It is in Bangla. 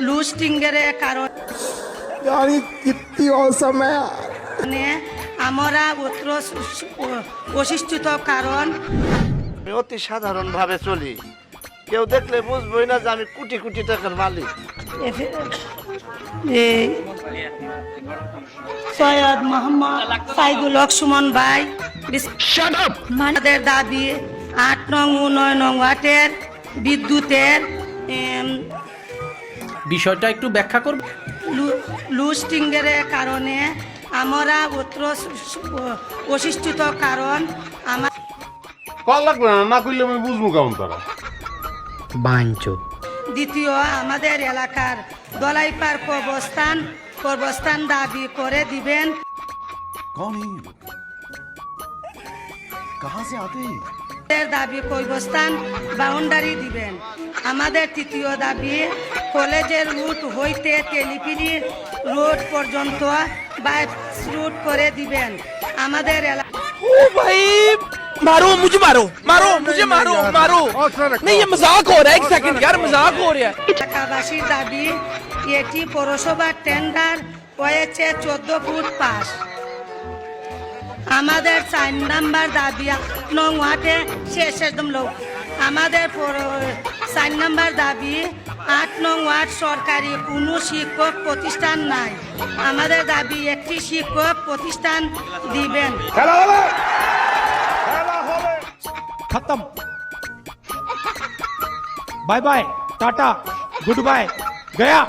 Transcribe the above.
লুস্টিংয়ের কারণে यार ये कितनी औसम है यार। আমরা উত্তর অশিক্ষিত কারণ আমি অতি সাধারণ ভাবে চলি, কেউ দেখলে বুঝবই না যে আমি কোটি কোটি টাকার মালিক। সৈয়দ মোহাম্মদ সাইদুল হক সুমন ভাই আমাদের দাবি ৮ নং ও ৯ নং ওয়ার্ডের বিদ্যুতের বিষয়টা একটু ব্যাখ্যা করব। লুস্টিংয়ের কারণে আমরা উত্তর অশিক্ষিত কারণ আমার কল লাগবে না, না করলে আমি বুঝবো কেমন তারা বাঞ্চো। দ্বিতীয়, আমাদের এলাকার দলাইপার কবরস্থান দাবি করে দিবেন। कौन है ये लोग? कहाँ से आते हैं? দাবি কবরস্থান বাউন্ডারি দিবেন। আমাদের তৃতীয় দাবি কলেজের রুট হইতে টেলিফিনি রোড পর্যন্ত বাইক রুট করে দিবেন। আমাদের ओ भाई मारो मुझे, मारो मारो मुझे, मारो मारो। नहीं ये मजाक हो रहा है, एक सेकंड यार, मजाक हो रहा है। এলাকাবাসীর দাবি এটি পৌরসভার টেন্ডার হয়েছে 14 ফুট পাস। আমাদের 4 নাম্বার দাবি 8 নং ওয়ার্ডে শেষ একদম লোক। আমাদের 4 নাম্বার দাবি 8 নং ওয়ার্ড সরকারি কোনো শিক্ষক প্রতিষ্ঠান নাই। আমাদের দাবি একটি শিক্ষক প্রতিষ্ঠান দিবেন। खत्म, bye bye, tata, good bye, गया।